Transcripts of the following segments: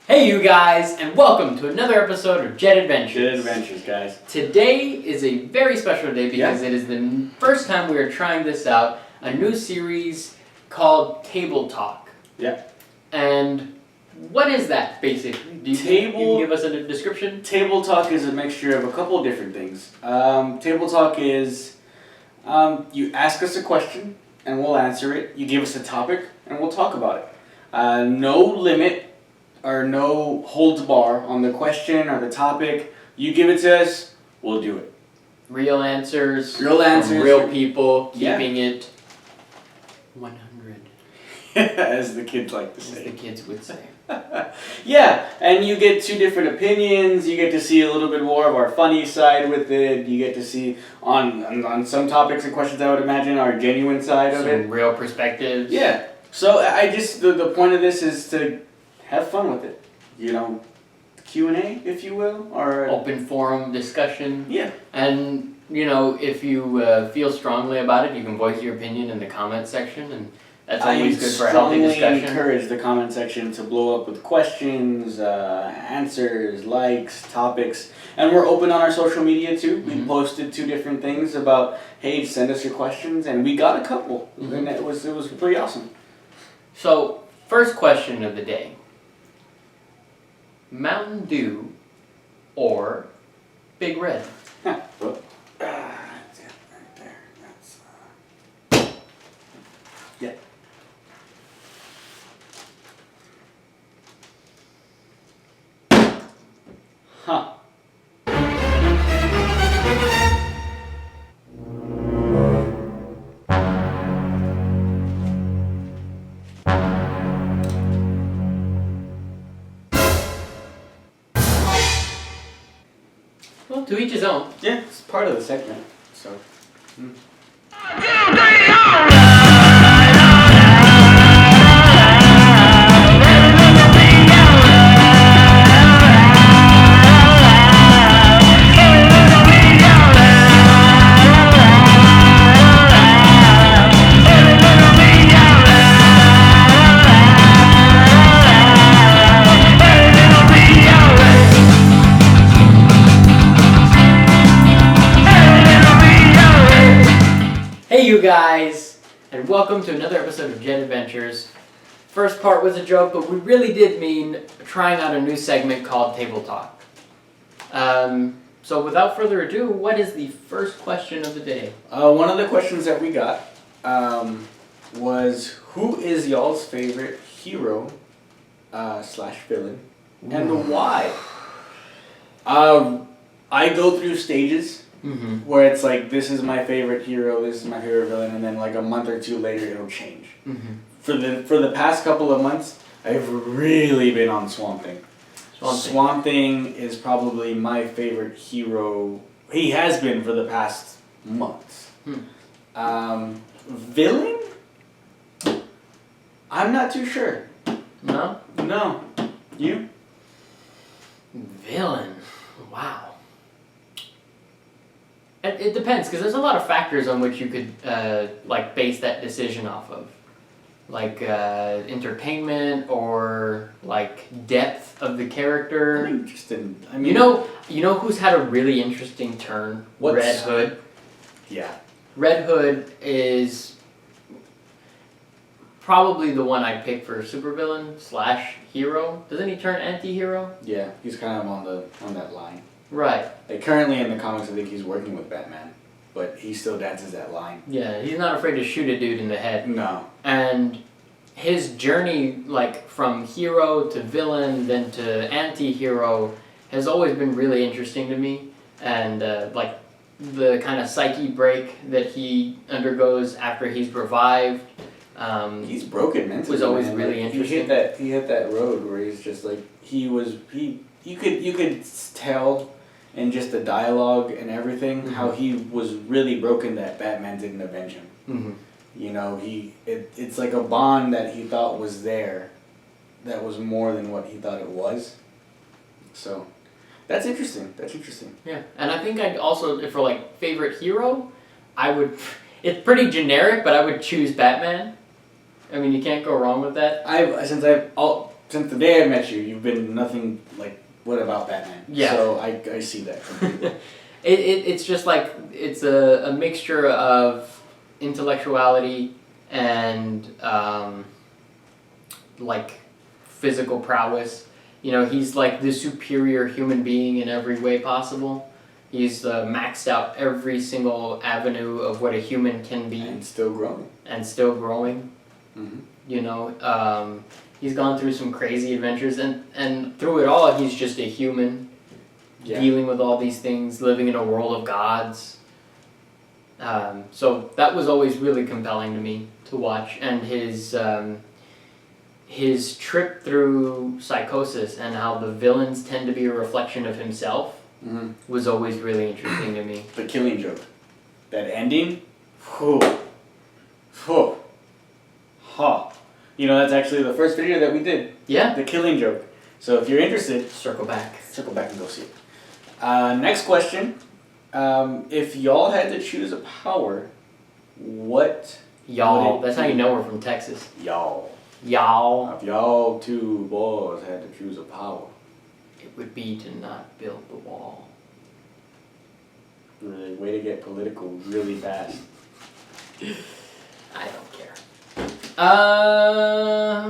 Hey you guys, and welcome to another episode of Jet Adventures. Jet Adventures, guys. Today is a very special day because it is the first time we are trying this out, a new series called Table Talk. Yeah. And what is that, basically? Do you think you can give us a description? Table Talk is a mixture of a couple of different things. Table Talk is you ask us a question and we'll answer it. You give us a topic and we'll talk about it. No limit or no holds bar on the question or the topic. You give it to us, we'll do it. Real answers. Real answers. From real people, keeping it 100. As the kids like to say. As the kids would say. Yeah, and you get two different opinions. You get to see a little bit more of our funny side with it. You get to see on some topics and questions, I would imagine, our genuine side of it. Some real perspectives. Yeah. So I just the point of this is to have fun with it. You know, Q&A, if you will, or open forum discussion. Yeah. And you know, if you feel strongly about it, you can voice your opinion in the comment section, and that's always good for a healthy discussion. I encourage the comment section to blow up with questions, answers, likes, topics, and we're open on our social media too. We posted 2 different things about, hey, send us your questions, and we got a couple, and it was pretty awesome. So, first question of the day: Mountain Dew or Big Red? Right there. That's yeah. Huh. Well, to each his own. Yeah, it's part of the segment, so. Hey you guys, and welcome to another episode of Jet Adventures. First part was a joke, but we really did mean trying out a new segment called Table Talk. So without further ado, what is the first question of the day? One of the questions that we got was, who is y'all's favorite hero slash villain, and why? I go through stages. Where it's like, this is my favorite hero, this is my favorite villain, and then like a month or 2 later it'll change. For the past couple of months, I've really been on Swamp Thing. Swamp Thing is probably my favorite hero. He has been for the past months. Villain? I'm not too sure. No? No. You? Villain. Wow. It depends, because there's a lot of factors on which you could base that decision off of, like entertainment or like depth of the character. I mean, you know who's had a really interesting turn? Red Hood. Yeah. Red Hood is probably the one I'd pick for supervillain slash hero. Doesn't he turn anti-hero? Yeah, he's kind of on that line. Right. Like currently in the comics, I think he's working with Batman, but he still dances that line. Yeah, he's not afraid to shoot a dude in the head. No. And his journey, like from hero to villain, then to anti-hero, has always been really interesting to me. And like the kind of psyche break that he undergoes after he's revived. He's broken mentally. Was always really interesting. He hit that road where he's just like you could tell in just the dialogue and everything how he was really broken that Batman didn't avenge him. You know, it's like a bond that he thought was there that was more than what he thought it was. So that's interesting. Yeah, and I think I'd also, for like favorite hero, it's pretty generic, but I would choose Batman. I mean, you can't go wrong with that. since the day I met you, you've been nothing like, what about Batman? Yeah. So I see that completely. It's just like, it's a mixture of intellectuality and like physical prowess. You know, he's like the superior human being in every way possible. He's maxed out every single avenue of what a human can be. And still growing. And still growing. Mm-hmm. You know, he's gone through some crazy adventures, and through it all, he's just a human. Yeah. Dealing with all these things, living in a world of gods. So that was always really compelling to me to watch, and his trip through psychosis and how the villains tend to be a reflection of himself was always really interesting to me. The Killing Joke, that ending, whew, whew, ha. You know, that's actually the first video that we did. Yeah. The Killing Joke. So if you're interested, circle back and go see it. Next question. If y'all had to choose a power, what y'all? would it That's be? how you know we're from Texas. Y'all. Y'all. If y'all two boys had to choose a power, it would be to not build the wall. really, way to get political really fast. I don't care.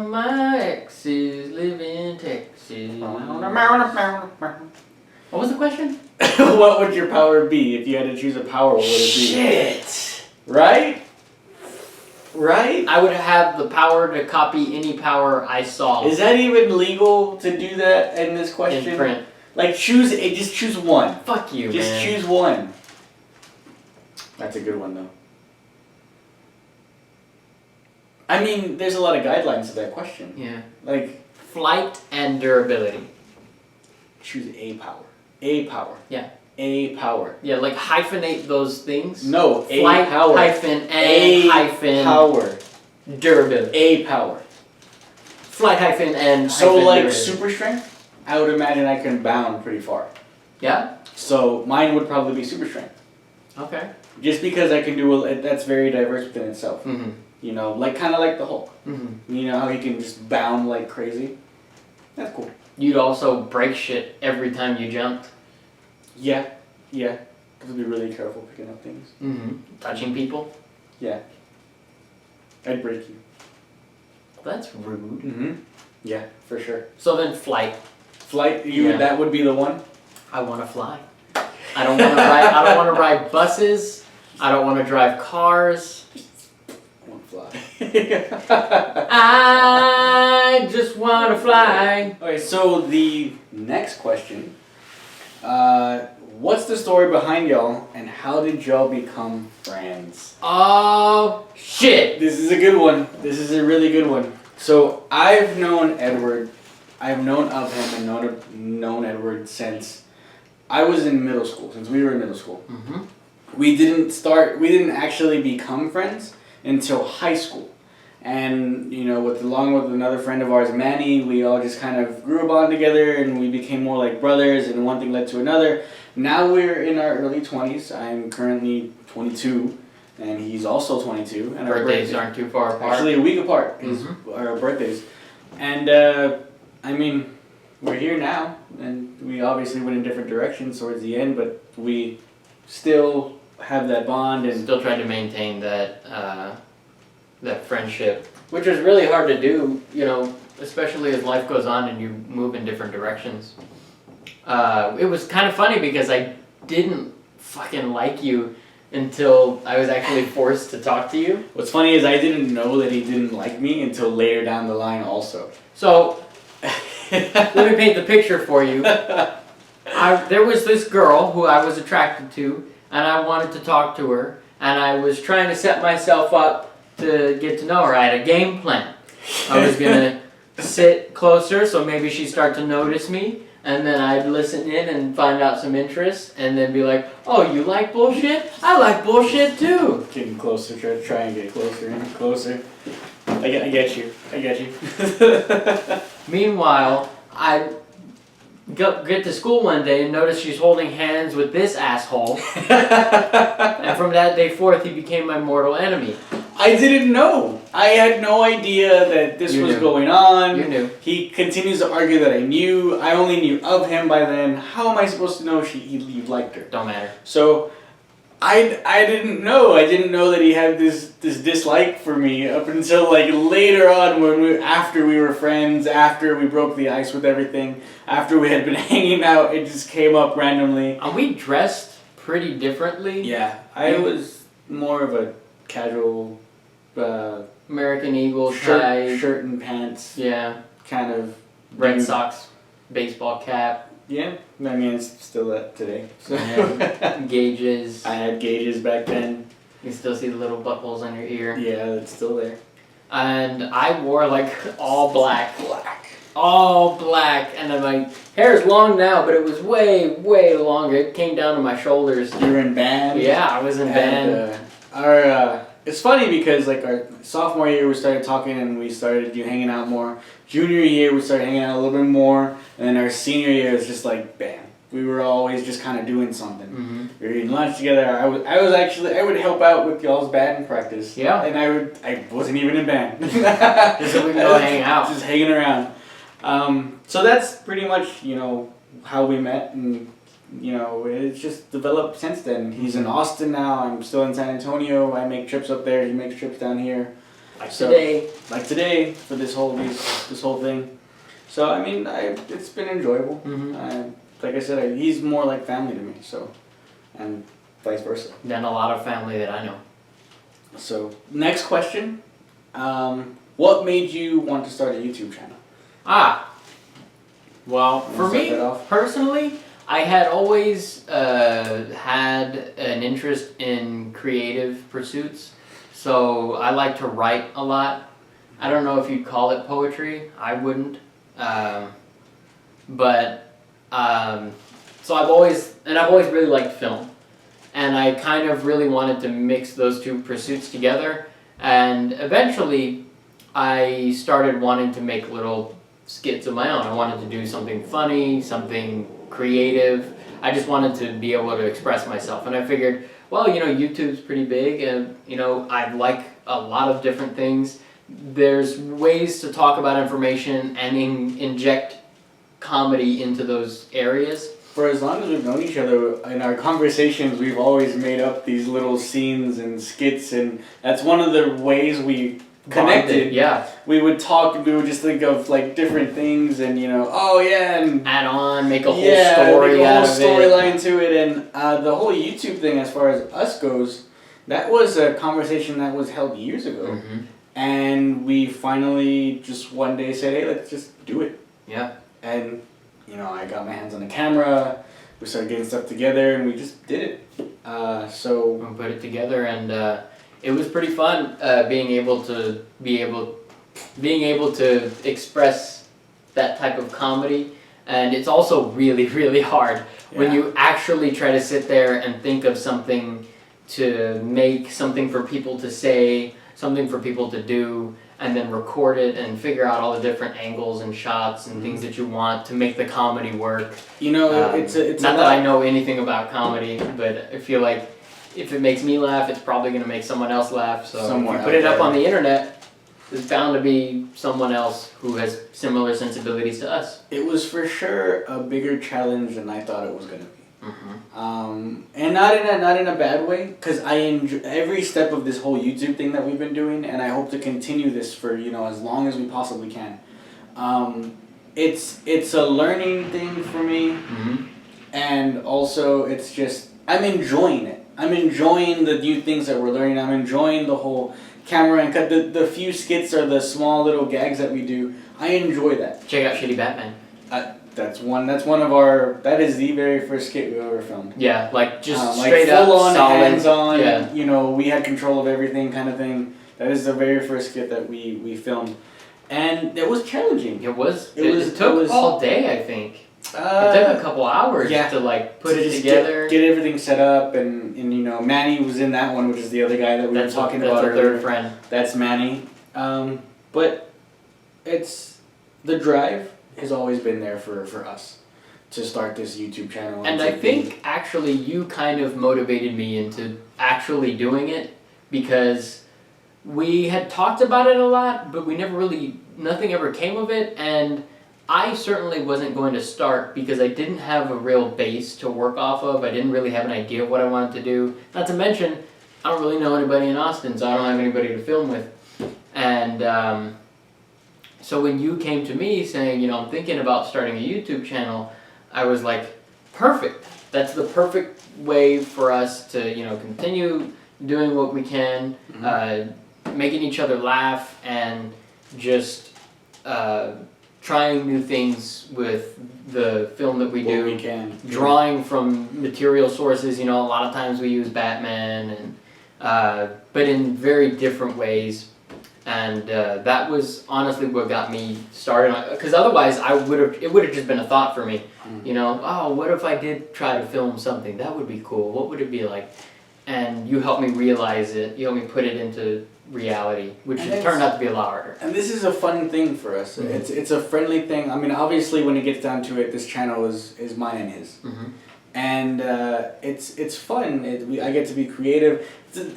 My exes live in Texas. What was the question? What would your power be if you had to choose a power? What would it be? Shit. Right? Right? I would have the power to copy any power I saw. Is that even legal to do that in this question? In print. Like just choose one. Fuck you, just man. Choose one. That's a good one though. I mean, there's a lot of guidelines to that question. Yeah. Like flight and durability. Choose a power. A power. Yeah. A power. Yeah, like hyphenate those things. No, flight a power. hyphen a hyphen power. Durability. A power. Flight hyphen and so hyphen like durability. super strength, I would imagine I can bound pretty far. Yeah? So mine would probably be super strength. Okay. Just because I can do that's very diverse within itself. Mm-hmm. You know, like kind of like the Hulk. Mm-hmm. You know how he can just bound like crazy? That's cool. You'd also break shit every time you jumped. Yeah, yeah. Have to be really careful picking up things. Mm-hmm. Touching people. Yeah. I'd break you. That's rude. Mm-hmm. Yeah, for sure. So then flight. Flight, Yeah. that would be the one? I want to fly. I don't want to ride. I don't want to ride buses. I don't want to drive cars. I want to fly. I just want to fly. Okay, so the next question. What's the story behind y'all, and how did y'all become friends? Oh shit! This is a good one. This is a really good one. So I've known Edward. I've known of him and known Edward since I was in middle school. Since we were in middle school, Mm-hmm. we didn't actually become friends until high school. And you know, along with another friend of ours, Manny, we all just kind of grew a bond together, and we became more like brothers. And one thing led to another. Now we're in our early 20s. I'm currently 22, and he's also 22. And Birthdays aren't too far apart. Actually, a week apart is Mhm. our birthdays. And I mean, we're here now, and we obviously went in different directions towards the end, but we still have that bond and Still trying to maintain that that friendship, which is really hard to do. You know, especially as life goes on and you move in different directions. It was kind of funny because I didn't fucking like you until I was actually forced to talk to you. What's funny is I didn't know that he didn't like me until later down the line also. So, let me paint the picture for you. There was this girl who I was attracted to, and I wanted to talk to her, and I was trying to set myself up to get to know her. I had a game plan. I was going to sit closer so maybe she'd start to notice me, and then I'd listen in and find out some interest, and then be like, oh, you like bullshit? I like bullshit too. Getting closer, try and get closer and closer. I get you. Meanwhile, I get to school one day and notice she's holding hands with this asshole. And from that day forth, he became my mortal enemy. I didn't know. I had no idea that this was going on. You knew. He continues to argue that I knew. I only knew of him by then. How am I supposed to know he liked her? Don't matter. So, I didn't know. I didn't know that he had this dislike for me up until like later on after we were friends, after we broke the ice with everything, after we had been hanging out. It just came up randomly. And we dressed pretty differently. Yeah, I was more of a casual. American Eagle tie, shirt and pants. Yeah. Kind of. Red Sox baseball cap. Yeah, I mean it's still that today. So. Gauges. I had gauges back then. You can still see the little buttholes on your ear. Yeah, it's still there. And I wore like all black. All black, and then my hair is long now, but it was way, way longer. It came down to my shoulders. You were in band? Yeah, I was in band. It's funny because like our sophomore year we started talking and we started hanging out more. Junior year we started hanging out a little bit more, and then our senior year was just like bam. We were always just kind of doing something. Mm-hmm. We were eating lunch together. I would help out with y'all's band practice. Yeah. And I wasn't even in band. Just so we can go hang out. Just hanging around. So that's pretty much how we met, and it's just developed since then. He's in Austin now. I'm still in San Antonio. I make trips up there. He makes trips down here. Like today for this whole thing. So I mean, it's been enjoyable. Mm-hmm. Like I said, he's more like family to me. So, and vice versa. Than a lot of family that I know. So next question, what made you want to start a YouTube channel? Well, for me personally, I had always had an interest in creative pursuits. So I like to write a lot. I don't know if you'd call it poetry. I wouldn't. So I've always really liked film. And I kind of really wanted to mix those two pursuits together. And eventually, I started wanting to make little skits of my own. I wanted to do something funny, something creative. I just wanted to be able to express myself. And I figured, well, YouTube's pretty big, and, I like a lot of different things. There's ways to talk about information and inject comedy into those areas. For as long as we've known each other, in our conversations, we've always made up these little scenes and skits, and that's one of the ways we connected. Yeah. We would talk and we would just think of like different things and and add on, make a whole story make a out whole of storyline to it. And the whole YouTube thing, as far as us goes, that was a conversation that was held years ago. Mm-hmm. And we finally just one day said, hey, let's just do it. Yeah. And I got my hands on the camera, we started getting stuff together, and we just did it. We put it together, and it was pretty fun being able to express that type of comedy. And it's also really, really hard when you actually try to sit there and think of something to make, something for people to say, something for people to do, and then record it and figure out all the different angles and shots and things that you want to make the comedy work. It's not that I know anything about comedy, but I feel like if it makes me laugh, it's probably going to make someone else laugh. So if you put it up on the internet, there's bound to be someone else who has similar sensibilities to us. It was for sure a bigger challenge than I thought it was going to be. Mm-hmm. And not in a bad way, because I enjoy every step of this whole YouTube thing that we've been doing, and I hope to continue this for as long as we possibly can. It's a learning thing for me, and also it's just I'm enjoying it. I'm enjoying the new things that we're learning. I'm enjoying the whole camera and cut. The few skits or the small little gags that we do. I enjoy that. Check out Shitty Batman. That's one of our. That is the very first skit we ever filmed. Yeah, like just straight up, full on, solid. hands on. Yeah. We had control of everything, kind of thing. That is the very first skit that we filmed, and it was challenging. It took all day, I think. It took a couple hours to put it together, get everything set up, and Manny was in that one, which is the other guy that we were talking about earlier. That's our third friend. That's Manny. But it's the drive has always been there for us to start this YouTube channel. And I think actually you kind of motivated me into actually doing it, because we had talked about it a lot, but nothing ever came of it, and I certainly wasn't going to start because I didn't have a real base to work off of. I didn't really have an idea of what I wanted to do. Not to mention, I don't really know anybody in Austin, so I don't have anybody to film with. And so when you came to me saying, I'm thinking about starting a YouTube channel, I was like, perfect. That's the perfect way for us to, continue doing what we can, making each other laugh, and just trying new things with the film that we do. We can. Drawing from material sources, a lot of times we use Batman, and but in very different ways. And that was honestly what got me started, because otherwise it would have just been a thought for me. Oh, what if I did try to film something? That would be cool. What would it be like? And you helped me realize it. You helped me put it into reality, which turned out to be a lot harder. And this is a fun thing for us. It's a friendly thing. I mean, obviously, when it gets down to it, this channel is mine and his. And it's fun. I get to be creative.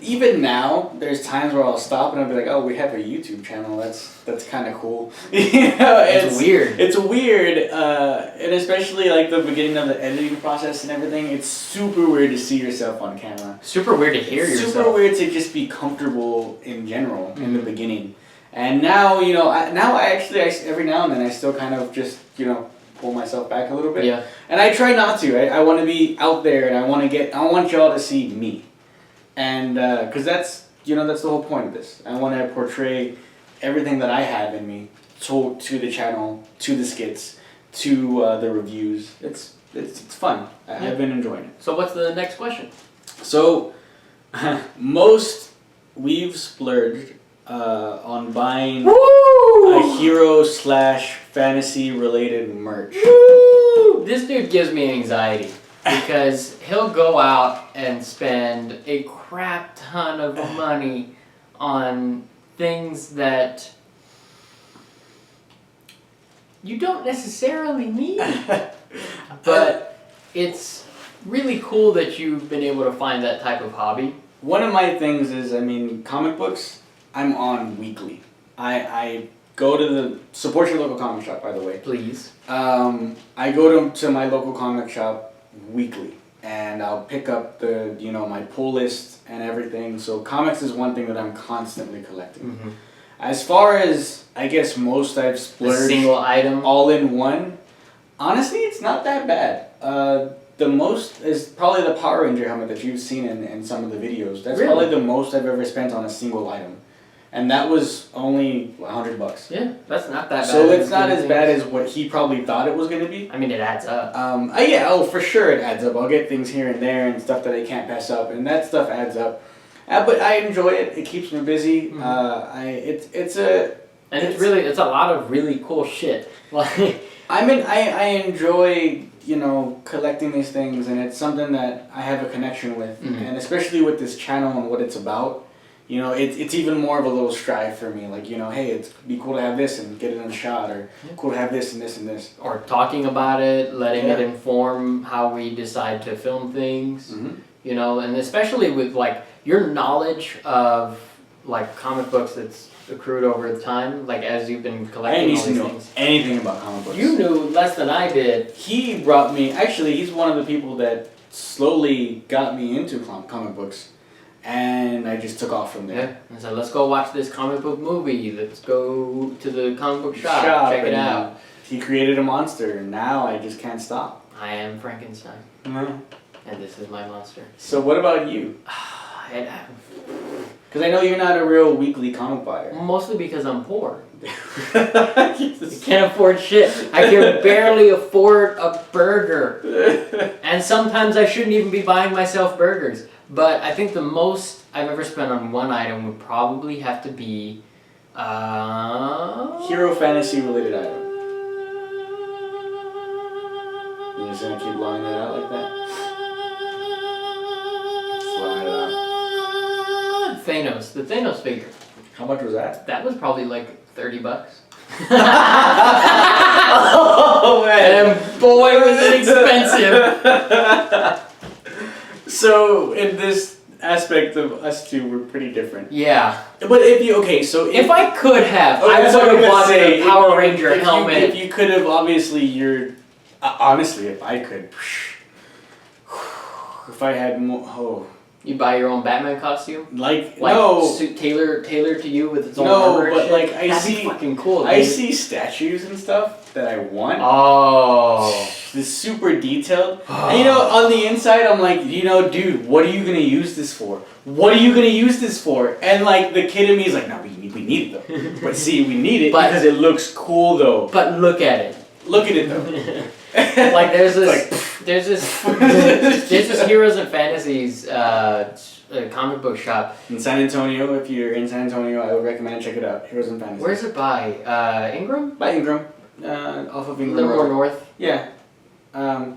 Even now, there's times where I'll stop and I'll be like, "Oh, we have a YouTube channel. That's kind of cool." It's weird. It's weird, and especially like the beginning of the editing process and everything. It's super weird to see yourself on camera. Super weird to hear yourself. Super weird to just be comfortable in general in the beginning. And now, I every now and then I still kind of just pull myself back a little bit. Yeah. And I try not to. I want to be out there, and I want y'all to see me. And because that's the whole point of this. I want to portray everything that I have in me to the channel, to the skits, to the reviews. It's fun. I've been enjoying it. So what's the next question? So most we've splurged on buying a hero/fantasy related merch. Woo! This dude gives me anxiety because he'll go out and spend a crap ton of money on things that you don't necessarily need. But it's really cool that you've been able to find that type of hobby. One of my things is, comic books, I'm on weekly. I go to support your local comic shop, by the way. Please. I go to my local comic shop weekly, and I'll pick up my pull list and everything. So comics is one thing that I'm constantly collecting. As far as, I guess, most I've splurged, a single item, all in one, honestly, it's not that bad. The most is probably the Power Ranger helmet that you've seen in some of the videos. That's really? Probably the most I've ever spent on a single item. And that was only $100. Yeah, that's not that bad. So it's not as bad as what he probably thought it was going to be. I mean, it adds up. For sure it adds up. I'll get things here and there and stuff that I can't pass up, and that stuff adds up. But I enjoy it. It keeps me busy. It's a lot of really cool shit. Like, I enjoy collecting these things, and it's something that I have a connection with, and especially with this channel and what it's about. It's even more of a little strive for me. Like, hey, it'd be cool to have this and get it in a shot, or cool to have this and this and this. Or talking about it, letting it inform how we decide to film things. And especially with like your knowledge of like comic books that's accrued over time, like as you've been collecting all these things. Anything about comic books. You knew less than I did. He brought me. Actually, he's one of the people that slowly got me into comic books. And I just took off from there. Yeah. I said, let's go watch this comic book movie. Let's go to the comic book shop check it out. He created a monster, and now I just can't stop. I am Frankenstein. And this is my monster. So what about you? Because I know you're not a real weekly comic buyer. Mostly because I'm poor. I can't afford shit. I can barely afford a burger. And sometimes I shouldn't even be buying myself burgers. But I think the most I've ever spent on one item would probably have to be hero fantasy related item. You're just gonna keep blowing that out like that? Slide it out. Thanos, the Thanos figure. How much was that? That was probably like $30. Oh man! And boy was it expensive. So in this aspect of us two were pretty different. Yeah. But if I could have, Oh, I that's would what I'm have gonna bought say. a Power If Ranger helmet. If you could have, obviously, honestly, if I could, if I had more, You buy your own Batman costume? like no, suit tailored to you with its own armor. No, but and like shit? That'd be fucking cool. I dude. see statues and stuff that I want. Oh. This super detailed. And on the inside, I'm like, dude, what are you gonna use this for? What are you gonna use this for? And like the kid in me is like, no, we need it though. But see, we need it because it looks cool though. But look at it. Look at it though. Like there's this Heroes and Fantasies comic book shop in San Antonio. If you're in San Antonio, I would recommend check it out. Heroes and Fantasies. Where's it by? Ingram? By Ingram, off of A Ingram. little more north. Yeah.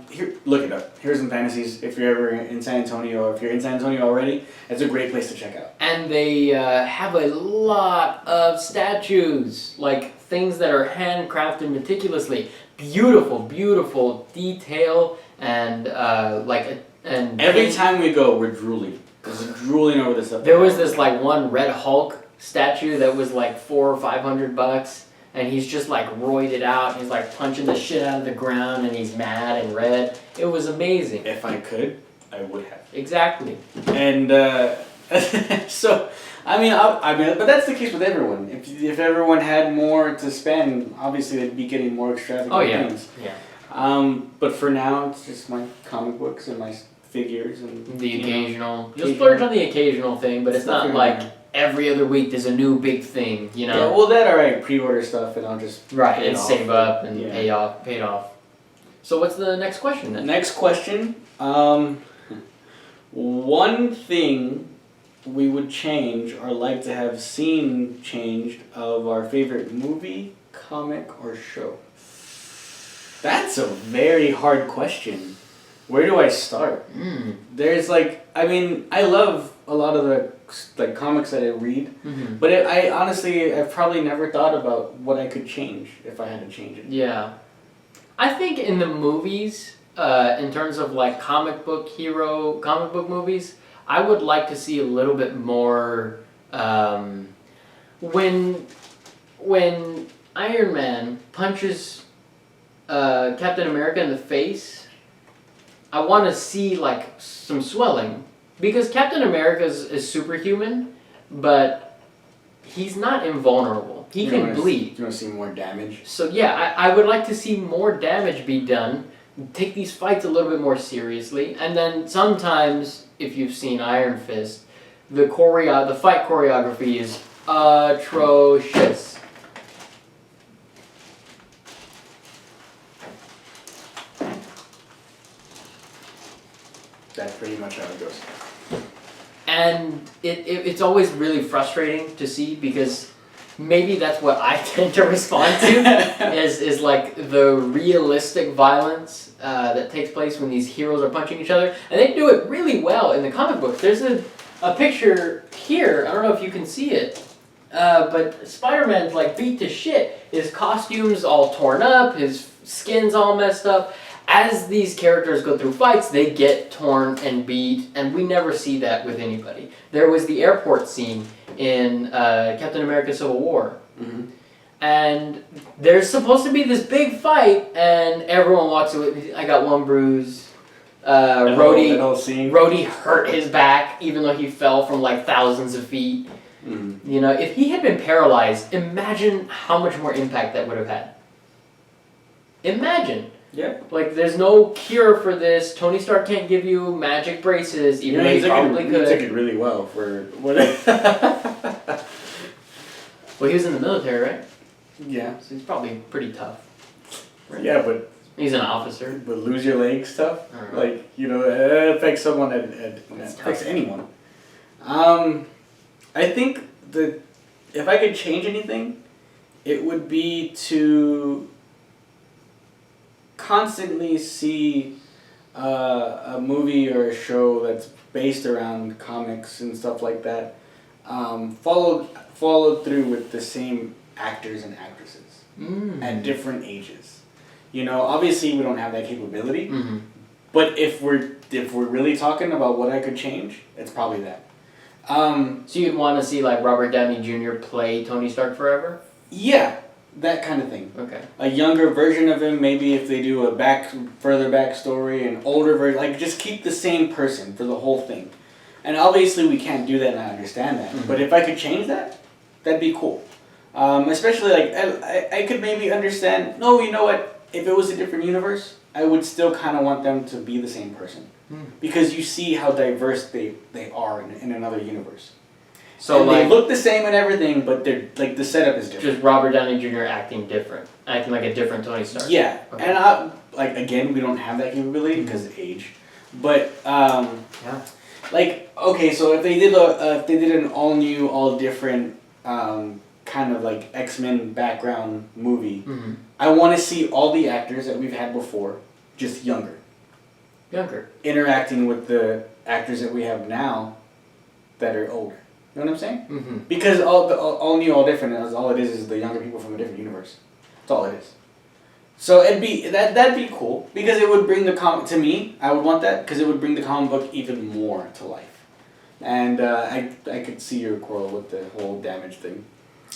Here, look it up. Heroes and Fantasies. If you're ever in San Antonio, or if you're in San Antonio already, it's a great place to check out. And they have a lot of statues, like things that are handcrafted meticulously. Beautiful detail and and every time we go, we're drooling. Just drooling over this stuff. There was this like one Red Hulk statue that was like $400 or $500, and he's just like roided out. And he's like punching the shit out of the ground, and he's mad and red. It was amazing. If I could, I would have. Exactly. And so. I mean, but that's the case with everyone. If everyone had more to spend, obviously they'd be getting more extravagant things. Yeah. But for now, it's just my comic books and my figures and the occasional. You'll splurge on the occasional thing, but it's not like every other week there's a new big thing. Yeah. Well, I pre-order stuff and I'll just save up and pay it off. So what's the next question then? Next question. One thing we would change or like to have seen changed of our favorite movie, comic, or show? That's a very hard question. Where do I start? There's I love a lot of the comics that I read, but I've probably never thought about what I could change if I had to change it. Yeah. I think in the movies, in terms of like comic book movies, I would like to see a little bit more when Iron Man punches Captain America in the face. I want to see like some swelling because Captain America is superhuman, but he's not invulnerable. He can bleed. You want to see more damage? So yeah, I would like to see more damage be done. Take these fights a little bit more seriously, and then sometimes, if you've seen Iron Fist, the fight choreography is atrocious. That's pretty much how it goes. And it's always really frustrating to see because maybe that's what I tend to respond to is like the realistic violence that takes place when these heroes are punching each other. And they do it really well in the comic books. There's a picture here, I don't know if you can see it, but Spider-Man's like beat to shit. His costume's all torn up, his skin's all messed up. As these characters go through fights, they get torn and beat, and we never see that with anybody. There was the airport scene in Captain America Civil War. And there's supposed to be this big fight, and everyone walks away. I got one bruise. Rhodey hurt his back, even though he fell from like thousands of feet. You know, if he had been paralyzed, imagine how much more impact that would have had. Imagine. Yeah. Like, there's no cure for this. Tony Stark can't give you magic braces, even though he probably could. He took it really well for what. Well, he was in the military, right? Yeah. So he's probably pretty tough. Right? Yeah, but he's an officer. But lose your leg stuff, like it affects someone. It affects anyone. I think that if I could change anything, it would be to constantly see a movie or a show that's based around comics and stuff like that, followed through with the same actors and actresses at different ages. You know, obviously we don't have that capability, But if we're really talking about what I could change, it's probably that. So you'd want to see like Robert Downey Jr. play Tony Stark forever? Yeah, that kind of thing. Okay. A younger version of him, maybe if they do a further backstory, an older version, like just keep the same person for the whole thing. And obviously we can't do that, and I understand that. Mm-hmm. But if I could change that, that'd be cool. Especially like I could maybe understand. No, you know what? If it was a different universe, I would still kind of want them to be the same person, because you see how diverse they are in another universe. So and like, they look the same and everything, but they're like the setup is different. Just Robert Downey Jr. acting like a different Tony Stark. Yeah, okay. And like again, we don't have that capability because of age, but yeah. Like okay, so if they did an all new, all different kind of like X-Men background movie, I want to see all the actors that we've had before, just younger. Interacting with the actors that we have now that are older. You know what I'm saying? Mm-hmm. Because all new, all different, all it is the younger people from a different universe. That's all it is. So that'd be cool, because it would bring the comic, to me, I would want that, because it would bring the comic book even more to life. And I could see your quarrel with the whole damage thing.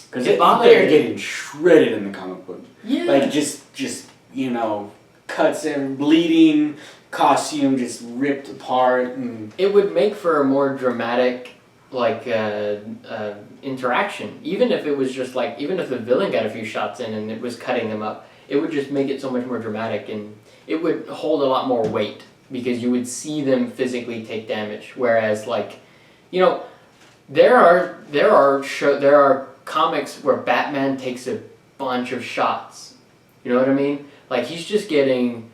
Because they're getting shredded in the comic book. Yeah. Like just you know, cuts and bleeding, costume just ripped apart. And it would make for a more dramatic like interaction. Even if it was just like, even if the villain got a few shots in and it was cutting them up, it would just make it so much more dramatic, and it would hold a lot more weight because you would see them physically take damage. Whereas like, you know, there are comics where Batman takes a bunch of shots. You know what I mean? Like he's just getting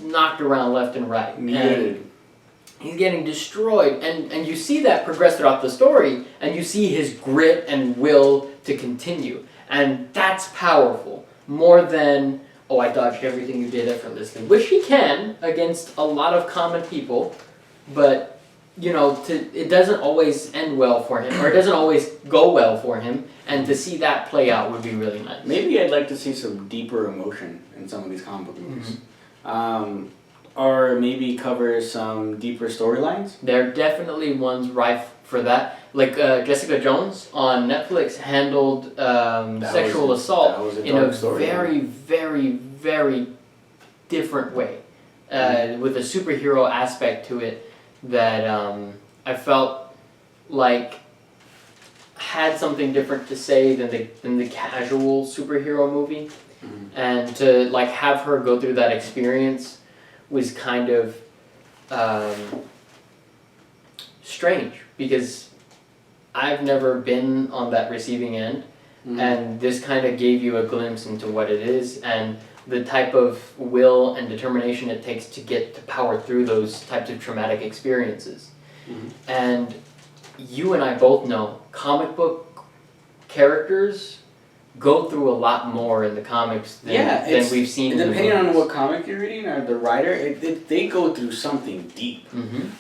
knocked around left and right. And he's getting destroyed, and you see that progress throughout the story, and you see his grit and will to continue, and that's powerful, more than, oh, I dodged everything you did effortlessly, which he can against a lot of common people, but, you know, it doesn't always end well for him, or it doesn't always go well for him, and to see that play out would be really nice. Maybe I'd like to see some deeper emotion in some of these comic book movies. Or maybe cover some deeper storylines. There are definitely ones rife for that. Like Jessica Jones on Netflix handled sexual assault in a very, very, very different way. With a superhero aspect to it that I felt like had something different to say than the casual superhero movie. And to like have her go through that experience was kind of strange, because I've never been on that receiving end, and this kind of gave you a glimpse into what it is and the type of will and determination it takes to power through those types of traumatic experiences. And you and I both know comic book characters go through a lot more in the comics than we've seen. Depending on what comic you're reading or the writer, they go through something deep.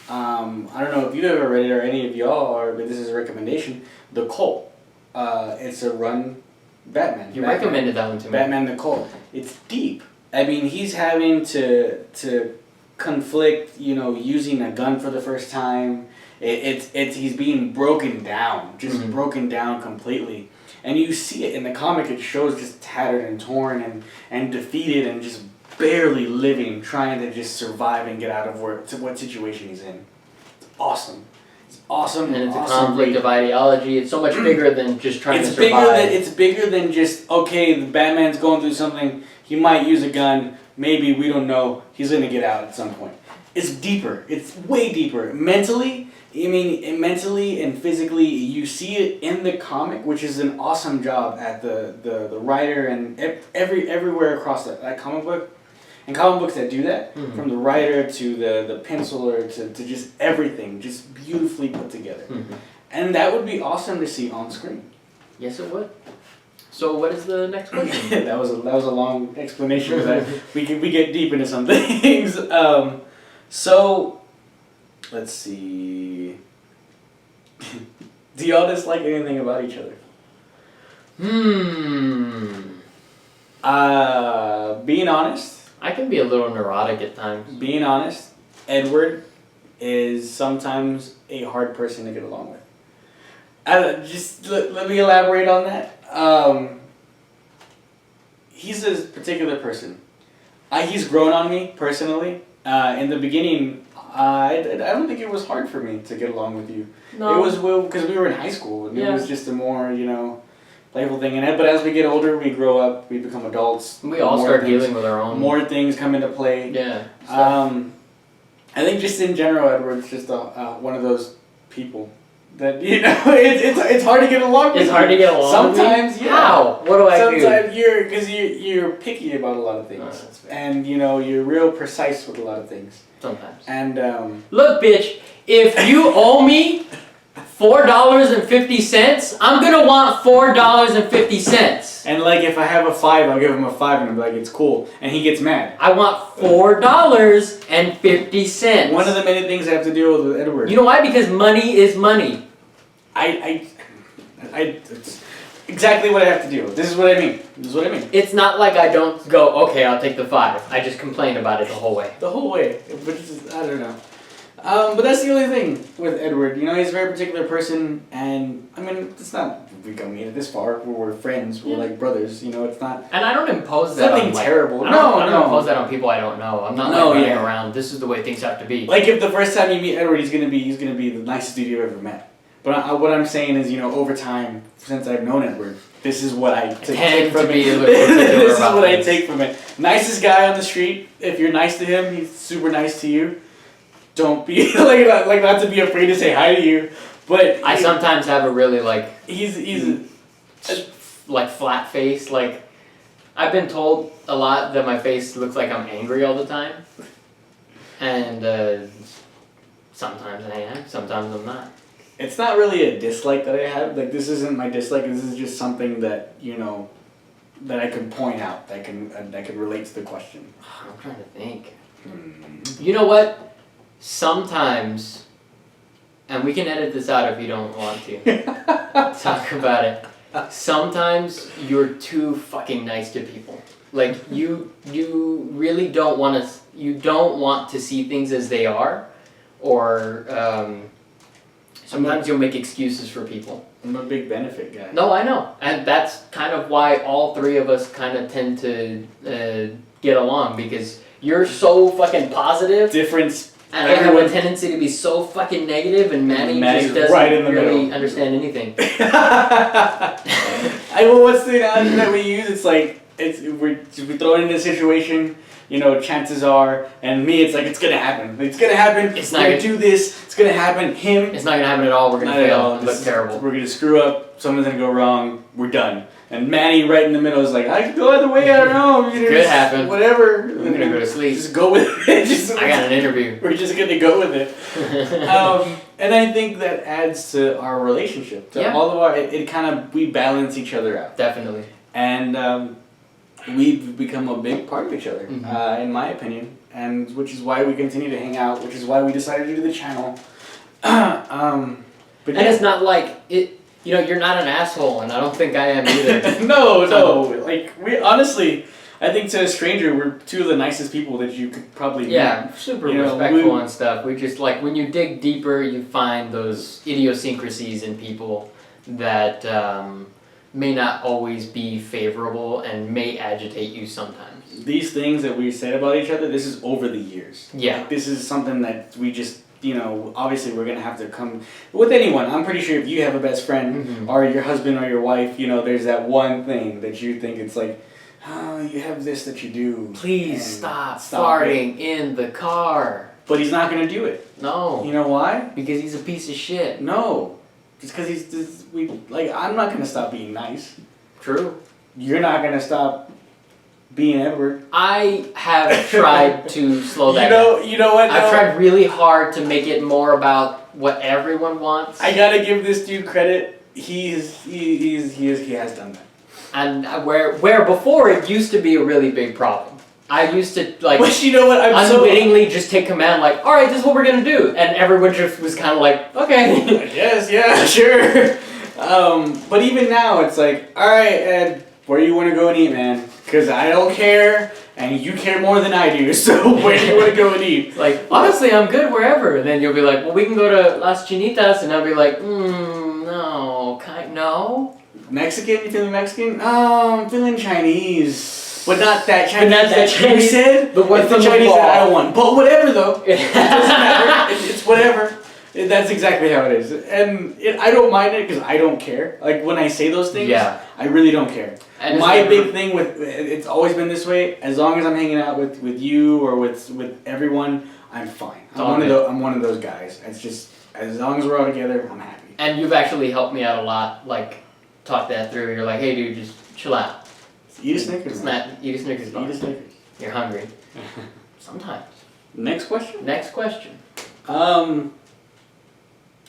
I don't know if you've ever read it or any of y'all, but this is a recommendation. The Cult. It's a run Batman. You recommended that one to me. Batman the Cult. It's deep. I mean, he's having to conflict, you know, using a gun for the first time. He's being broken down, just broken down completely. And you see it in the comic, it shows just tattered and torn and defeated and just barely living, trying to just survive and get out of what situation he's in. It's awesome. It's awesome. And it's a conflict of ideology. It's so much bigger than just trying to survive. It's bigger than just, okay, the Batman's going through something, he might use a gun, maybe, we don't know, he's going to get out at some point. It's deeper. It's way deeper. Mentally and physically, you see it in the comic, which is an awesome job at the writer and everywhere across that comic book. And comic books that do that, from the writer to the penciler to just everything, just beautifully put together. And that would be awesome to see on screen. Yes, it would. So what is the next question? that was a long explanation, because we get deep into some things. So, let's see. Do y'all dislike anything about each other? Being honest, I can be a little neurotic at times. Being honest, Edward is sometimes a hard person to get along with. Let me elaborate on that. He's a particular person. He's grown on me personally. In the beginning, I don't think it was hard for me to get along with you. No. It was because we were in high school, and it was just a more, playful thing. But as we get older, we grow up, we become adults. We all start dealing with our own. More things come into play. Yeah. I think just in general, Edward's just one of those people that it's hard to get along with. It's hard to get along. Sometimes, with? Yeah. How? What do I do? Sometimes you're picky about a lot of things, and you're real precise with a lot of things. Sometimes. And look, bitch, if you owe me $4.50, I'm gonna want $4.50. And like if I have a 5, I'll give him a 5 and I'm like, it's cool. And he gets mad. I want $4.50. One of the many things I have to deal with Edward. You know why? Because money is money. It's exactly what I have to deal with. This is what I mean. It's not like I don't go, okay, I'll take the 5. I just complain about it the whole way. The whole way. But I don't know. But that's the only thing with Edward. He's a very particular person, and I mean, it's not we made it this far. We're friends. We're like brothers. It's not. And I don't impose that. Nothing terrible. I don't impose that on people I don't know. I'm not running around. This is the way things have to be. Like if the first time you meet Edward, he's gonna be the nicest dude you've ever met. But what I'm saying is, over time, since I've known Edward, this is what I take from it. This is what I take from it. Nicest guy on the street. If you're nice to him, he's super nice to you. Don't be like not to be afraid to say hi to you, but I sometimes have a really he's flat face. Like I've been told a lot that my face looks like I'm angry all the time, and sometimes I am, sometimes I'm not. It's not really a dislike that I have. Like this isn't my dislike. This is just something that that I can point out that can relate to the question. I'm trying to think. You know what? Sometimes, and we can edit this out if you don't want to talk about it. Sometimes you're too fucking nice to people. Like you really don't want to. You don't want to see things as they are, or sometimes you'll make excuses for people. I'm a big benefit guy. No, I know, and that's kind of why all three of us kind of tend to get along, because you're so fucking positive. Difference. And I have a tendency to be so fucking negative, and Manny just doesn't really understand anything. What's the analogy that we use? It's like we throw it in a situation. Chances are, and me, it's like it's gonna happen. It's gonna happen. It's not gonna do this. It's gonna happen. Him. It's not gonna happen at all. We're gonna fail. It looks terrible. We're gonna screw up. Something's gonna go wrong. We're done. And Manny, right in the middle, is like, I could go either way. I don't know. Could happen. Whatever. I'm gonna go to sleep. Just go with it. I got an interview. We're just gonna go with it. And I think that adds to our relationship. To all of our, we balance each other out. Definitely. And we've become a big part of each other, in my opinion, and which is why we continue to hang out. Which is why we decided to do the channel. But it's not like it. You're not an asshole, and I don't think I am either. No. Like we honestly, I think to a stranger, we're two of the nicest people that you could probably meet. Yeah, super respectful and stuff. We just when you dig deeper, you find those idiosyncrasies in people that may not always be favorable and may agitate you sometimes. These things that we said about each other, this is over the years. Yeah. This is something that we just. Obviously we're going to have to come with anyone. I'm pretty sure if you have a best friend or your husband or your wife, there's that one thing that you think it's like, oh, you have this that you do. Please stop farting in the car. But he's not going to do it. No. You know why? Because he's a piece of shit. No. Just because I'm not going to stop being nice. True. You're not going to stop being Edward. I have tried to slow that down. You know what? I've tried really hard to make it more about what everyone wants. I gotta give this dude credit. He has done that. And where before it used to be a really big problem. I used to But you know what? unwittingly just take command all right, this is what we're gonna do, and everyone just was kind of like, okay. Yes, yeah, sure. But even now, it's like, all right, Ed. where you want to go and eat, man? Because I don't care, and you care more than I do. So where do you want to go and eat? Like, honestly, I'm good wherever. And then you'll be like, well, we can go to Las Chinitas, and I'll be like, no, no. Mexican? You feeling Mexican? I'm feeling Chinese. But not that Chinese, that you said. The one it's the from Chinese the that I want. But whatever, though. It doesn't matter. It's whatever. That's exactly how it is. And I don't mind it because I don't care. Like, when I say those things, I really don't care. And my big thing with it's always been this way. As long as I'm hanging out with you or with everyone, I'm fine. I'm one of those guys. It's just, as long as we're all together, I'm happy. And you've actually helped me out a lot. Like, talk that through. You're like, hey, dude, just chill out. Eat a Snickers. Eat a Snickers bar. Eat a Snickers. You're hungry. Sometimes. Next question. Next question.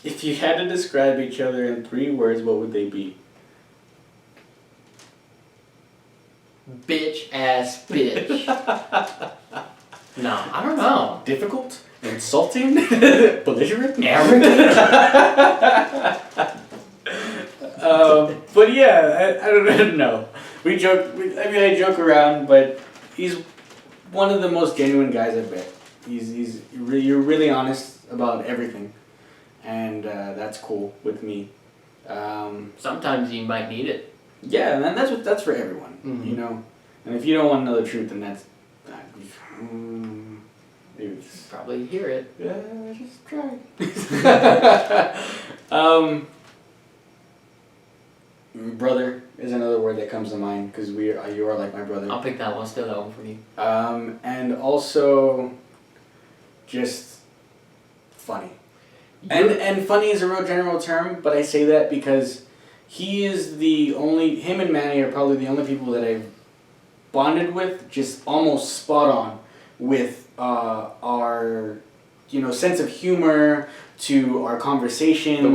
If you had to describe each other in 3 words, what would they be? Bitch ass bitch. No, I don't know. Difficult? Insulting? Belligerent? Arrogant? But yeah, I don't know. We joke. I joke around, but he's one of the most genuine guys I've met. You're really honest about everything, and that's cool with me. Sometimes you might need it. Yeah, and that's for everyone, you know. And if you don't want to know the truth, then that's probably hear it. Yeah, just try. Brother is another word that comes to mind because you are like my brother. I'll pick that one. Steal that one from you. And also, just funny. And funny is a real general term, but I say that because him and Manny are probably the only people that I've bonded with, just almost spot on with our, sense of humor, to our conversations, the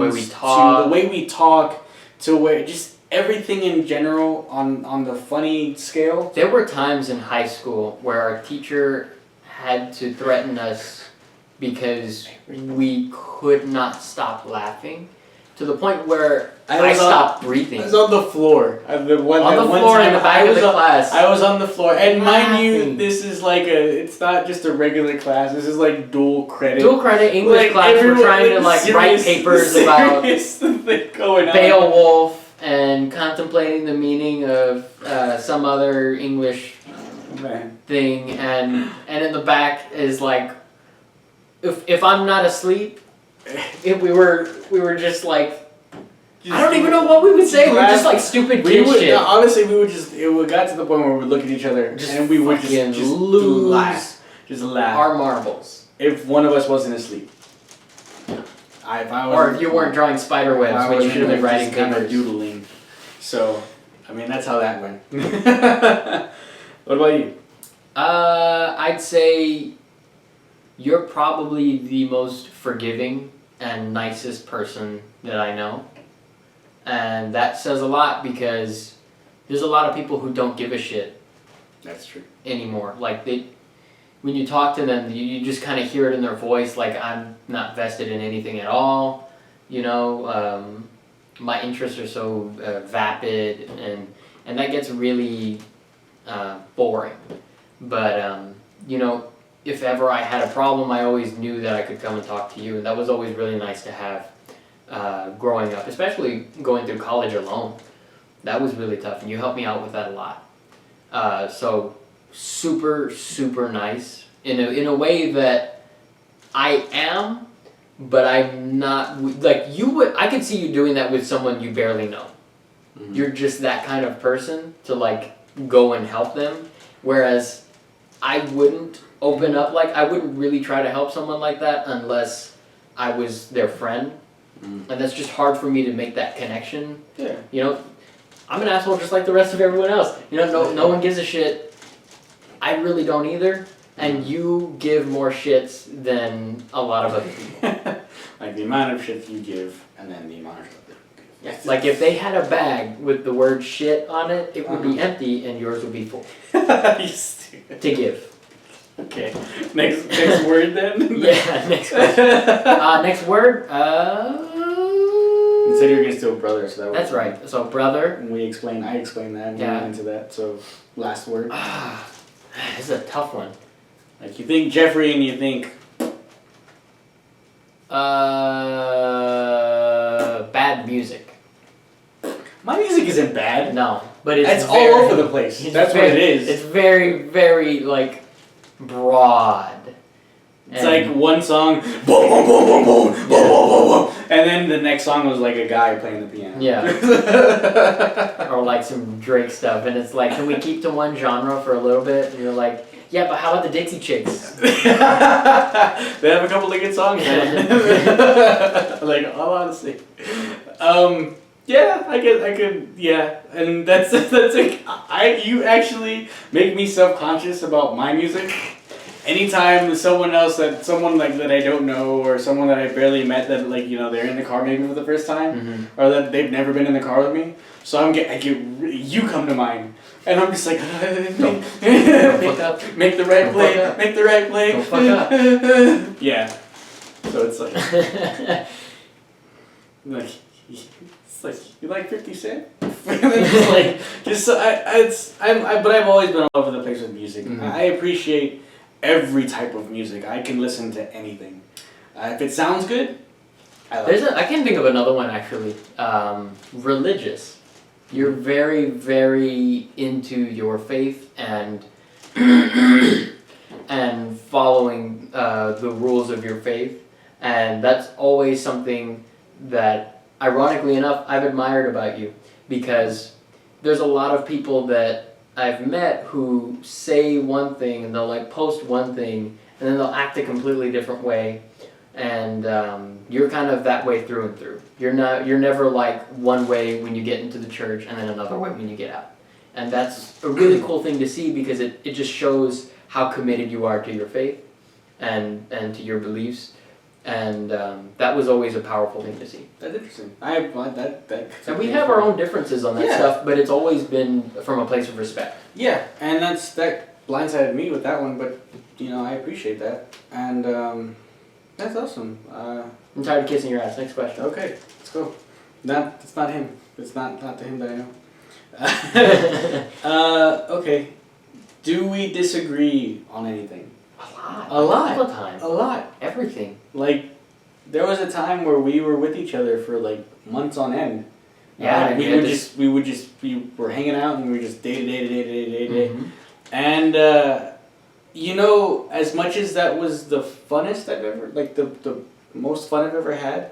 way we talk, to where just everything in general on the funny scale. There were times in high school where our teacher had to threaten us because we could not stop laughing, to the point where I stopped breathing. I was on the floor. On the floor in the back of the class. I was on the floor. And mind you, laughing. this is it's not just a regular class. This is like dual credit. Dual credit English class. We're trying to write papers about Beowulf and contemplating the meaning of some other English thing. And in the back is like, if I'm not asleep, we were just like, I don't even know what we would say. We're just like stupid kid shit. Honestly, it got to the point where we would look at each other and we would just lose laugh. Just laugh. Our marbles. If one of us wasn't asleep. Or if you weren't drawing spider webs, which you should have been writing papers. Doodling. So, that's how that went. What about you? I'd say you're probably the most forgiving and nicest person that I know. And that says a lot because there's a lot of people who don't give a shit. That's true. Anymore. Like, when you talk to them, you just kind of hear it in their voice, like, I'm not vested in anything at all. My interests are so vapid, and that gets really boring. But, if ever I had a problem, I always knew that I could come and talk to you, and that was always really nice to have growing up, especially going through college alone. That was really tough, and you helped me out with that a lot. So super, super nice in a way that I am, but I'm not. Like, I could see you doing that with someone you barely know. Mm-hmm. You're just that kind of person to go and help them, whereas I wouldn't open up. I wouldn't really try to help someone like that unless I was their friend. And that's just hard for me to make that connection. Yeah. I'm an asshole just like the rest of everyone else. No one gives a shit. I really don't either. And you give more shits than a lot of other people. Like the amount of shit you give, and then the amount of shit that you give. Yeah. Like if they had a bag with the word shit on it, it would be empty and yours would be full. You stupid. To give. Okay. Next word then? Yeah, next question. Next word. said you were gonna steal brother, so that was That's right. So brother. And I explained that, and we went into that. So last word. This is a tough one. Like you think Jeffrey, and you think. Bad music. My music isn't bad. No, but it's all over the place. That's what it is. It's very, very like broad. It's like one song, boom, boom, boom, boom, boom, boom, boom, boom, boom, and then the next song was like a guy playing the piano. Yeah. Or like some Drake stuff, and it's like, can we keep to one genre for a little bit? And you're like, yeah, but how about the Dixie Chicks? They have a couple of good songs, man. Like, all honesty. Yeah, I could, yeah, and that's like, you actually make me self-conscious about my music. Anytime someone like that I don't know, or someone that I barely met, that like, you know, they're in the car maybe for the first time, or that they've never been in the car with me, so you come to mind, and I'm just like, Don't fuck up. Make the right play, make the right play. Don't fuck up. Yeah, so it's like, it's like, you like 50 Cent? It's like, just but I've always been all over the place with music. I appreciate every type of music. I can listen to anything. If it sounds good, I like it. I can think of another one actually. Religious. You're very, very into your faith and and following the rules of your faith, and that's always something that, ironically enough, I've admired about you, because there's a lot of people that I've met who say one thing and they'll like post one thing and then they'll act a completely different way, and you're kind of that way through and through. You're never like one way when you get into the church and then another way when you get out, and that's a really cool thing to see, because it just shows how committed you are to your faith and to your beliefs. And that was always a powerful thing to see. That's interesting. And we have our own differences on that stuff, but it's always been from a place of respect. Yeah, and that blindsided me with that one, but you know, I appreciate that, and that's awesome. I'm tired of kissing your ass. Next question. Okay, let's go. It's not him. It's not the him that I know. Okay. Do we disagree on anything? A lot. All the time. A lot. Everything. Like, there was a time where we were with each other for like months on end. Yeah, we were hanging out and we were just day to day. And you know, as much as that was the funnest I've ever, like the most fun I've ever had,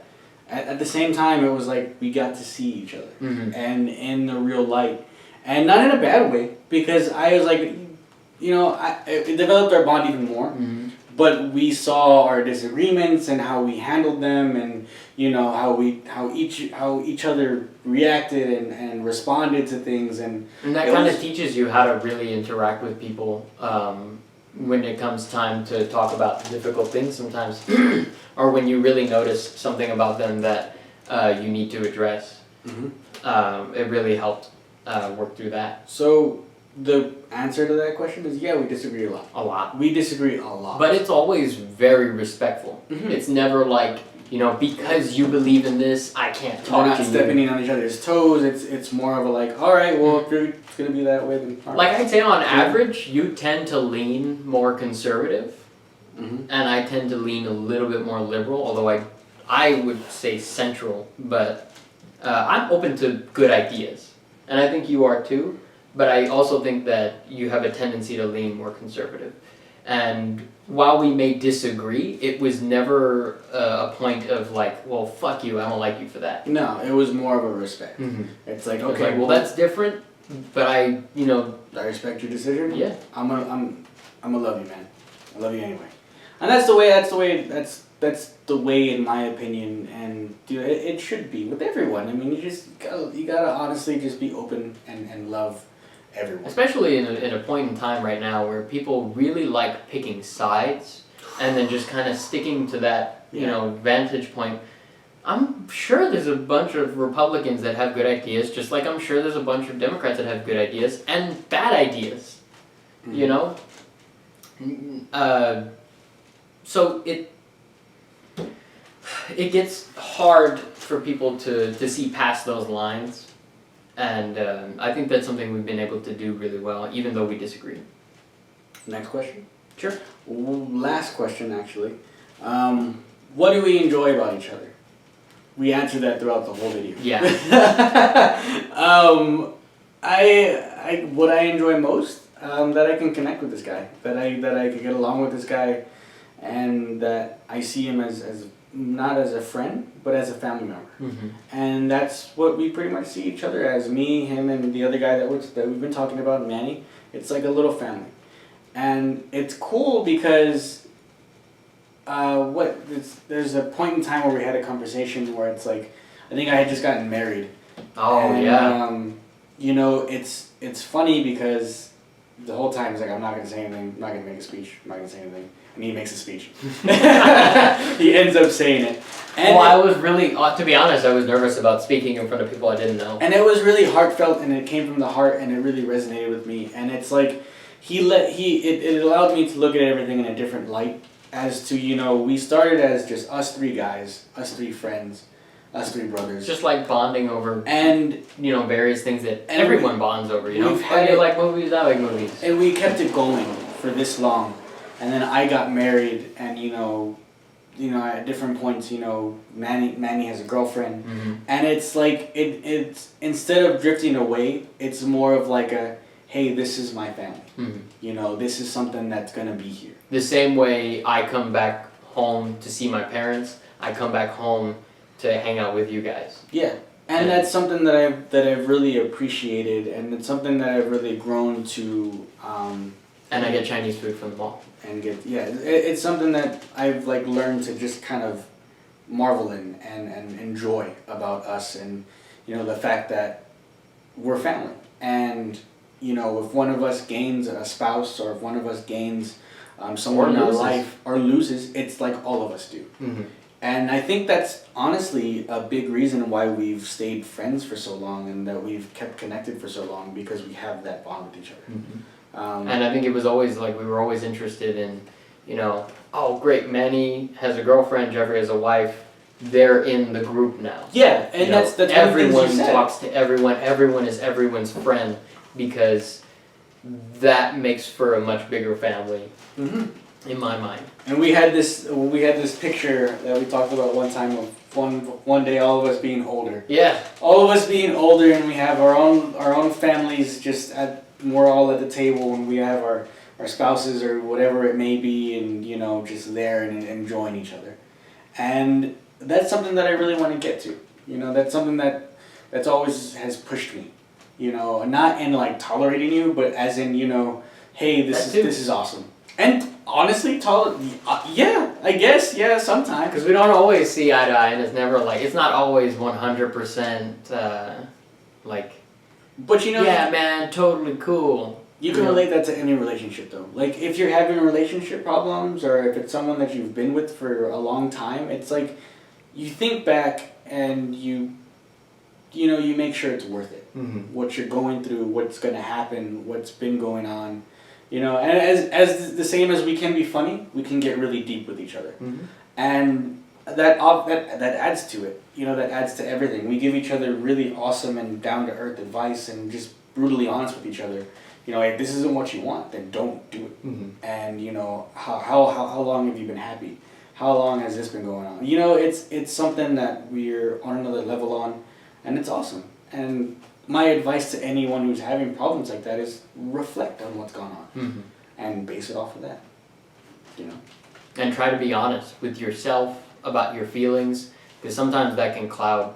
at the same time it was like we got to see each other and in the real light, and not in a bad way, because I was like, you know, it developed our bond even more. But we saw our disagreements and how we handled them, and you know how each other reacted and responded to things, and that kind of teaches you how to really interact with people when it comes time to talk about difficult things sometimes, or when you really notice something about them that you need to address. It really helped work through that. So the answer to that question is, yeah, we disagree a lot. A lot. We disagree a lot. But it's always very respectful. It's never like, you know, because you believe in this, I can't talk to you. We're not stepping in on each other's toes. It's more of a like, all right, well, if it's going to be that way, then... Like I'd say on average, you tend to lean more conservative, and I tend to lean a little bit more liberal, although I would say central, but I'm open to good ideas. And I think you are too. But I also think that you have a tendency to lean more conservative. And while we may disagree, it was never a point of like, well, fuck you, I don't like you for that. No, it was more of a respect. It's like, okay, well, that's different, but I respect your decision. Yeah. I'm gonna love you, man. I love you anyway. And that's the way, in my opinion, and dude, it should be with everyone. I mean, you gotta honestly just be open and love everyone. Especially in a point in time right now where people really like picking sides and then just kind of sticking to that, you know, vantage point. I'm sure there's a bunch of Republicans that have good ideas, just like I'm sure there's a bunch of Democrats that have good ideas and bad ideas, you know? So it gets hard for people to see past those lines. And I think that's something we've been able to do really well, even though we disagree. Next question. Sure. Last question, actually. What do we enjoy about each other? We answered that throughout the whole video. Yeah. What I enjoy most, that I can connect with this guy, that I can get along with this guy, and that I see him as not as a friend, but as a family member. Mm-hmm. And that's what we pretty much see each other as. Me, him, and the other guy that we've been talking about, Manny. It's like a little family. And it's cool because there's a point in time where we had a conversation where it's like, I think I had just gotten married. Oh, and, yeah. You know, it's funny because the whole time he's like, I'm not going to say anything, I'm not going to make a speech, I'm not going to say anything. And he makes a speech. He ends up saying it. And I was really, to be honest, I was nervous about speaking in front of people I didn't know. And it was really heartfelt, and it came from the heart, and it really resonated with me. And it's like, it allowed me to look at everything in a different light. As to, you know, we started as just us three guys, us three friends, us three brothers. Just like bonding over, and you know, various things that everyone bonds over, you know? Had you like movies, I like movies. And we kept it going for this long. And then I got married, and, you know, at different points, you know, Manny has a girlfriend. Mm-hmm. And it's like, it's instead of drifting away, it's more of like a, hey, this is my family. Mm-hmm. You know, this is something that's going to be here. The same way I come back home to see my parents, I come back home to hang out with you guys. Yeah. And that's something that I've really appreciated, and it's something that I've really grown to. And I get Chinese food from the mall. And it's something that I've like learned to just kind of marvel in and enjoy about us, and you know, the fact that we're family. And you know, if one of us gains a spouse, or if one of us gains someone in our life or loses, it's like all of us do. Mm-hmm. And I think that's honestly a big reason why we've stayed friends for so long, and that we've kept connected for so long, because we have that bond with each other. Mm-hmm. And I think it was always like, we were always interested in, you know, oh great, Manny has a girlfriend, Jeffrey has a wife, they're in the group now. Yeah, and you that's everyone talks to everyone, everyone is everyone's friend, because that makes for a much bigger family. Mm-hmm. In my mind. And we had this picture that we talked about one time of one day all of us being older. Yeah. All of us being older, and we have our own families, we're all at the table, and we have our spouses or whatever it may be, and you know, just there and enjoying each other. And that's something that I really want to get to. You know, that's something that's always has pushed me. You know, not in like tolerating you, but as in, you know, hey, this is awesome. And honestly, yeah, I guess, yeah, sometimes. Because we don't always see eye to eye, and it's never like, it's not always 100% like, but you know, yeah, man, totally cool. You can relate that to any relationship, though. Like, if you're having relationship problems, or if it's someone that you've been with for a long time, it's like, you think back and you make sure it's worth it. Mm-hmm. What you're going through, what's going to happen, what's been going on. You know, and as the same as we can be funny, we can get really deep with each other. Mm-hmm. And that adds to it. You know, that adds to everything. We give each other really awesome and down-to-earth advice, and just brutally honest with each other. You know, if this isn't what you want, then don't do it. Mm-hmm. And, you know, how long have you been happy? How long has this been going on? You know, it's something that we're on another level on, and it's awesome. And my advice to anyone who's having problems like that is reflect on what's gone on. Mm-hmm. And base it off of that, you know. And try to be honest with yourself about your feelings, because sometimes that can cloud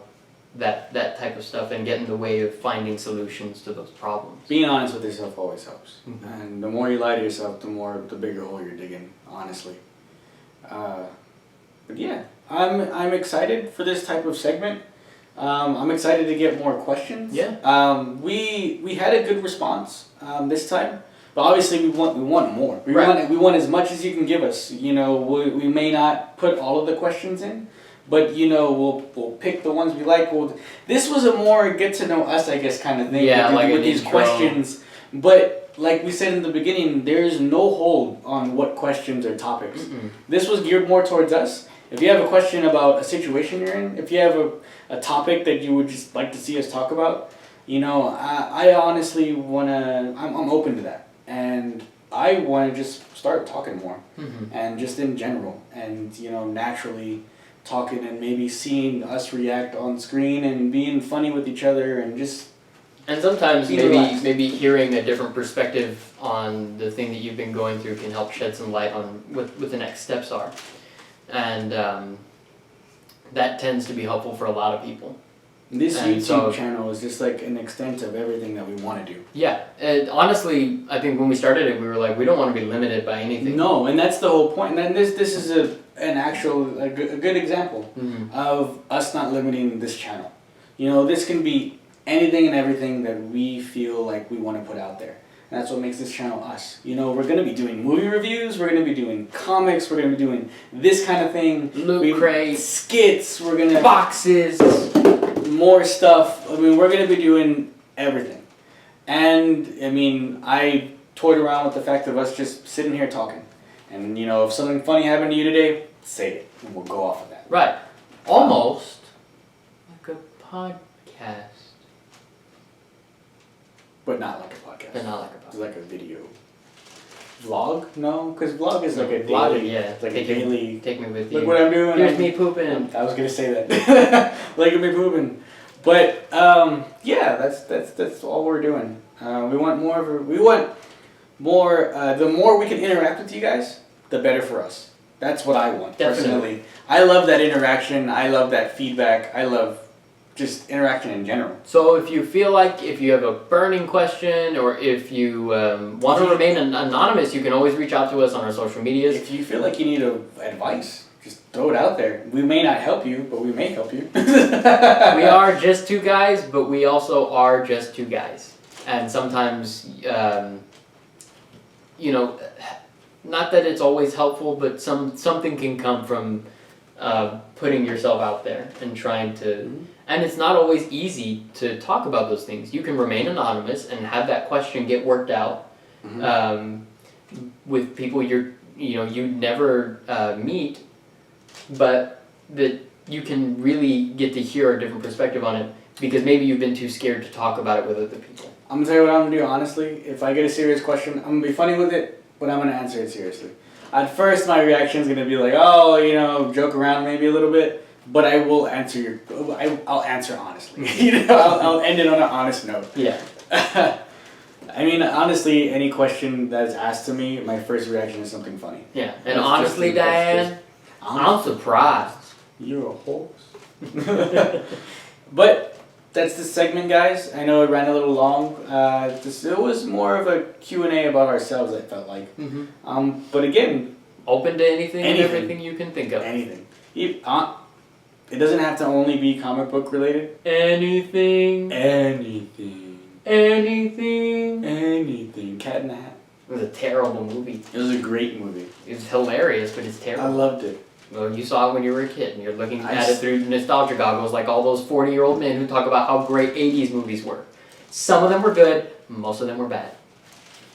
that type of stuff and get in the way of finding solutions to those problems. Being honest with yourself always helps. Mm-hmm. And the more you lie to yourself, the bigger hole you're digging, honestly. But yeah, I'm excited for this type of segment. I'm excited to get more questions. Yeah. We had a good response this time, but obviously we want more. We want as much as you can give us. You know, we may not put all of the questions in, but you know, we'll pick the ones we like. This was a more get to know us, I guess, kind of thing. Yeah, with these questions. But like we said in the beginning, there's no hold on what questions or topics. Mm-mm. This was geared more towards us. If you have a question about a situation you're in, if you have a topic that you would just like to see us talk about, I honestly wanna. I'm open to that, and I want to just start talking more, and just in general, and naturally talking and maybe seeing us react on screen and being funny with each other and just. And sometimes maybe hearing a different perspective on the thing that you've been going through can help shed some light on what the next steps are, and that tends to be helpful for a lot of people. This YouTube channel is just like an extent of everything that we want to do. Yeah, and honestly, I think when we started it, we were like, we don't want to be limited by anything. No, and that's the whole point. And then this is a good example of us not limiting this channel. This can be anything and everything that we feel like we want to put out there. And that's what makes this channel us. We're going to be doing movie reviews, we're going to be doing comics, we're going to be doing this kind of thing. Loot crates. Skits, we're going to... Boxes. More stuff. I mean, we're going to be doing everything. And, I mean, I toyed around with the fact of us just sitting here talking. And, if something funny happened to you today, say it. And we'll go off of that. Right. Almost like a podcast. But not like a podcast. But not like a podcast. It's like a video. Vlog? No, because vlog is like a daily. Vlog, yeah. It's like a daily. Take me with you. Look what I'm doing. Here's me pooping. I was gonna say that. Look at me pooping. But yeah, that's all we're doing. We want more. The more we can interact with you guys, the better for us. That's what I want. Definitely. Personally. I love that interaction. I love that feedback. I love just interaction in general. So if you feel like if you have a burning question or if you want to remain anonymous, you can always reach out to us on our social medias. If you feel like you need advice, just throw it out there. We may not help you, but we may help you. We are just two guys, but we also are just two guys. And sometimes, not that it's always helpful, but something can come from putting yourself out there and trying to... And it's not always easy to talk about those things. You can remain anonymous and have that question get worked out with people you'd never meet, but that you can really get to hear a different perspective on it because maybe you've been too scared to talk about it with other people. I'm gonna tell you what I'm gonna do honestly. If I get a serious question, I'm gonna be funny with it, but I'm gonna answer it seriously. At first, my reaction is gonna be like, joke around maybe a little bit. But I will answer I'll answer honestly. I'll end it on an honest note. Yeah. I mean, honestly, any question that's asked to me, my first reaction is something funny. Yeah. And honestly, Diane, I'm surprised. You're a horse. But that's the segment, guys. I know it ran a little long. It was more of a Q&A about ourselves, I felt like. But again... Open to anything and everything you can think of. Anything. It doesn't have to only be comic book related. Anything. Cat in the Hat. It was a terrible movie. It was a great movie. It was hilarious, but it's terrible. I loved it. Well, you saw it when you were a kid, and you're looking at it through nostalgia goggles like all those 40-year-old men who talk about how great 80s movies were. Some of them were good, most of them were bad.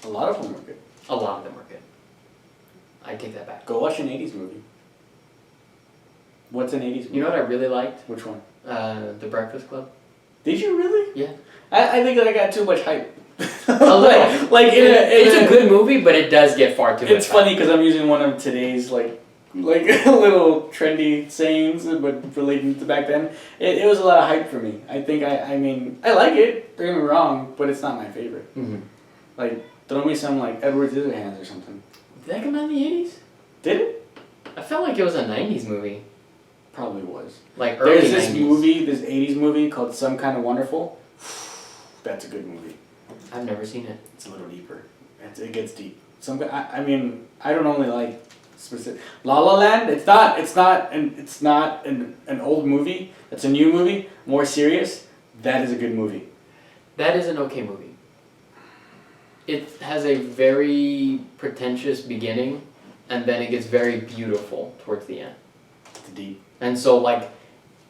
A lot of them were good. A lot of them were good. I take that back. Go watch an 80s movie. What's an 80s movie? You know what I really liked? Which one? The Breakfast Club. Did you really? Yeah. I think that I got too much hype. A little. It's a good movie, but it does get far too much. It's funny because I'm using one of today's like little trendy sayings, but relating to back then. It was a lot of hype for me. I think I mean I like it. Don't get me wrong, but it's not my favorite. Like throw me some like Edward Scissorhands or something. Did that come out in the 80s? Did it? I felt like it was a 90s movie. Probably was. Like early 90s. There's this 80s movie called Some Kind of Wonderful. That's a good movie. I've never seen it. It's a little deeper. It gets deep. I mean, I don't only like specific. La La Land. It's not an old movie. It's a new movie. More serious. That is a good movie. That is an okay movie. It has a very pretentious beginning, and then it gets very beautiful towards the end. It's deep. And so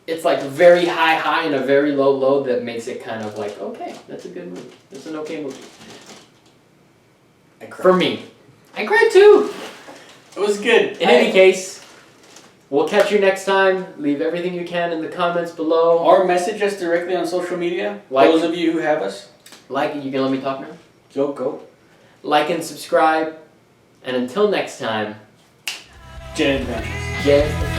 it's like a very high and a very low that makes it kind of like, okay, that's a good movie. That's an okay movie. For me. I cried too. It was good. In any case, We'll catch you next time. Leave everything you can in the comments below. Or message us directly on social media. Those of you who have us. Like, you can let me talk now? Go. Like and subscribe. And until next time, Jet Adventures. Jet